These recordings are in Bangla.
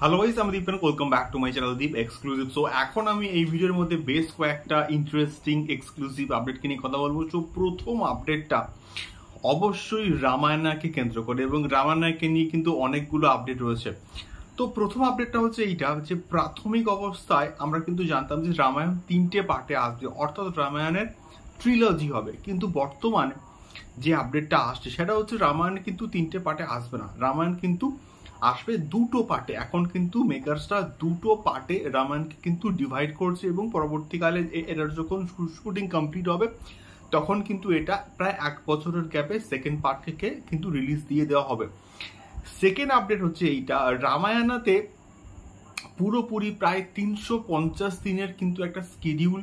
হ্যালো গাইস, আমি Deep, welcome back to my channel Deep exclusive. So এখন আমি এই ভিডিওর মধ্যে বেশ কয়েকটা ইন্টারেস্টিং এক্সক্লুসিভ আপডেটকে নিয়ে কথা বলবো। সো প্রথম আপডেটটা অবশ্যই রামায়ণকে কেন্দ্র করে, এবং রামায়ণকে নিয়ে কিন্তু অনেকগুলো আপডেট রয়েছে। তো প্রথম আপডেটটা হচ্ছে এইটা যে প্রাথমিক অবস্থায় আমরা কিন্তু জানতাম যে রামায়ণ 3টে পার্টে আসবে, অর্থাৎ রামায়ণের ট্রিলজি হবে। কিন্তু বর্তমানে যে আপডেটটা আসছে সেটা হচ্ছে রামায়ণ কিন্তু 3টে পার্টে আসবে না, রামায়ণ কিন্তু আসবে 2টো পার্টে। এখন কিন্তু মেকার্সরা 2টো পার্টে রামায়ণকে কিন্তু ডিভাইড করছে, এবং পরবর্তীকালে এটার যখন শুটিং কমপ্লিট হবে তখন কিন্তু এটা প্রায় 1 বছরের গ্যাপে সেকেন্ড পার্ট থেকে কিন্তু রিলিজ দিয়ে দেওয়া হবে। সেকেন্ড আপডেট হচ্ছে এইটা, রামায়ণাতে পুরোপুরি প্রায় 350 দিনের কিন্তু একটা স্কেডিউল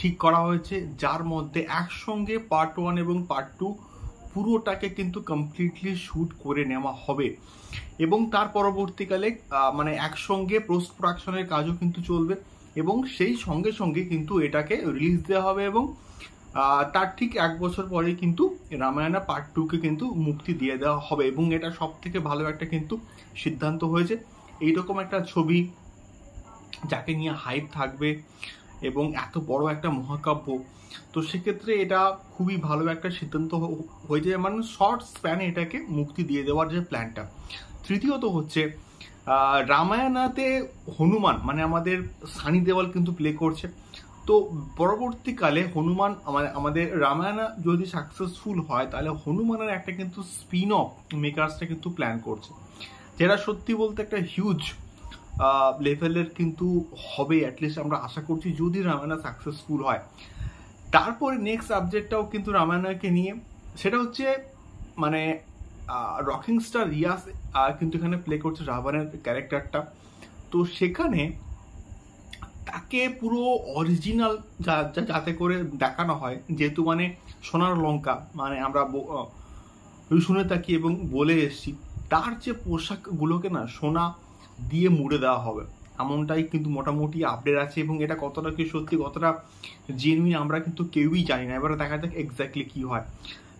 ঠিক করা হয়েছে, যার মধ্যে একসঙ্গে পার্ট 1 এবং পার্ট 2 পুরোটাকে কিন্তু কমপ্লিটলি শ্যুট করে নেওয়া হবে, এবং তার পরবর্তীকালে মানে একসঙ্গে পোস্ট প্রোডাকশনের কাজও কিন্তু চলবে, এবং সেই সঙ্গে সঙ্গে কিন্তু এটাকে রিলিজ দেওয়া হবে, এবং তার ঠিক 1 বছর পরে কিন্তু রামায়ণা পার্ট 2কে কিন্তু মুক্তি দিয়ে দেওয়া হবে। এবং এটা সব থেকে ভালো একটা কিন্তু সিদ্ধান্ত হয়েছে। এইরকম একটা ছবি যাকে নিয়ে হাইপ থাকবে এবং এত বড় একটা মহাকাব্য, তো সেক্ষেত্রে এটা খুবই ভালো একটা সিদ্ধান্ত হয়েছে, মানে শর্ট স্প্যানে এটাকে মুক্তি দিয়ে দেওয়ার যে প্ল্যানটা। তৃতীয়ত হচ্ছে রামায়ণাতে হনুমান মানে আমাদের সানি দেওয়াল কিন্তু প্লে করছে। তো পরবর্তীকালে হনুমান আমাদের রামায়ণা যদি সাকসেসফুল হয় তাহলে হনুমানের একটা কিন্তু স্পিন অফ মেকার্সটা কিন্তু প্ল্যান করছে, যেটা সত্যি বলতে একটা হিউজ লেভেলের কিন্তু হবে, অ্যাটলিস্ট আমরা আশা করছি যদি রামায়ণা সাকসেসফুল হয়। তারপরে নেক্সট সাবজেক্টটাও কিন্তু রামায়ণকে নিয়ে, সেটা হচ্ছে মানে রকিং স্টার রিয়াজ কিন্তু এখানে প্লে করছে রাবণের ক্যারেক্টারটা। তো সেখানে তাকে পুরো অরিজিনাল যাতে করে দেখানো হয়, যেহেতু মানে সোনার লঙ্কা মানে আমরা শুনে থাকি এবং বলে এসছি, তার যে পোশাকগুলোকে না সোনা দিয়ে মুড়ে দেওয়া হবে, এমনটাই কিন্তু মোটামুটি আপডেট আছে। এবং এটা কতটা কি সত্যি কতটা জেনুইন আমরা কিন্তু কেউই জানি না, এবারে দেখা যাক এক্স্যাক্টলি কি হয়।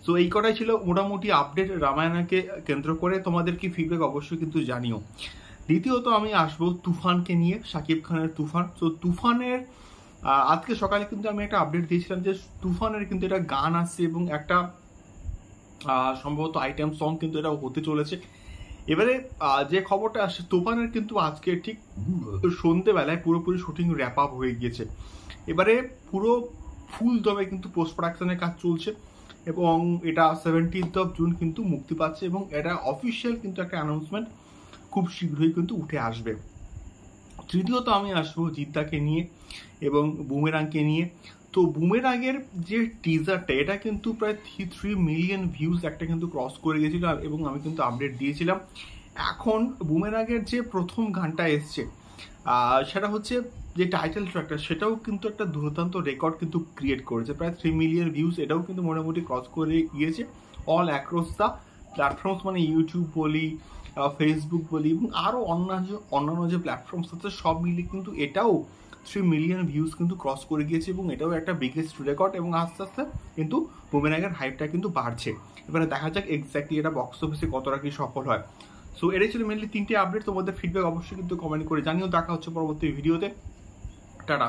সো এই কটাই ছিল মোটামুটি আপডেট রামায়ণকে কেন্দ্র করে। তোমাদের কি ফিডব্যাক অবশ্যই কিন্তু জানিও। দ্বিতীয়ত আমি আসবো তুফানকে নিয়ে, শাকিব খানের তুফান। তো তুফানের আজকে সকালে কিন্তু আমি একটা আপডেট দিয়েছিলাম যে তুফানের কিন্তু এটা গান আসছে, এবং একটা সম্ভবত আইটেম সং কিন্তু এটা হতে চলেছে। এবারে যে খবরটা আসছে, তুফানের কিন্তু আজকে ঠিক সন্ধ্যেবেলায় পুরোপুরি শুটিং র্যাপ আপ হয়ে গিয়েছে। এবারে পুরো ফুল দমে কিন্তু পোস্ট প্রোডাকশনের কাজ চলছে, এবং এটা 17th of June কিন্তু মুক্তি পাচ্ছে, এবং এটা অফিসিয়াল কিন্তু একটা অ্যানাউন্সমেন্ট খুব শীঘ্রই কিন্তু উঠে আসবে। তৃতীয়ত আমি আসবো জিদ্দাকে নিয়ে এবং বুমেরাংকে নিয়ে। তো বুমেরাংয়ের যে টিজারটা এটা কিন্তু প্রায় 3 মিলিয়ন ভিউজ একটা কিন্তু ক্রস করে গেছিল, এবং আমি কিন্তু আপডেট দিয়েছিলাম। এখন বুমেরাংয়ের যে প্রথম গানটা এসছে সেটা হচ্ছে যে টাইটেল ট্র্যাকটা, সেটাও কিন্তু একটা দুর্দান্ত রেকর্ড কিন্তু ক্রিয়েট করেছে, প্রায় 3 মিলিয়ন ভিউজ এটাও কিন্তু মোটামুটি ক্রস করে গিয়েছে অল অ্যাক্রস দ্য প্ল্যাটফর্মস, মানে ইউটিউব বলি, ফেসবুক বলি, এবং আরও অন্যান্য যে প্ল্যাটফর্মস আছে সব মিলিয়ে কিন্তু এটাও 3 মিলিয়ন ভিউজ কিন্তু ক্রস করে গিয়েছে, এবং এটাও একটা বিগেস্ট রেকর্ড। এবং আস্তে আস্তে কিন্তু বুমেরাংয়ের হাইপটা কিন্তু বাড়ছে। এবারে দেখা যাক এক্স্যাক্টলি এটা বক্স অফিসে কতটা কি সফল হয়। সো এটাই ছিল মেনলি 3টে আপডেট। তোমাদের ফিডব্যাক অবশ্যই কিন্তু কমেন্ট করে জানিও। দেখা হচ্ছে পরবর্তী ভিডিওতে। টাটা।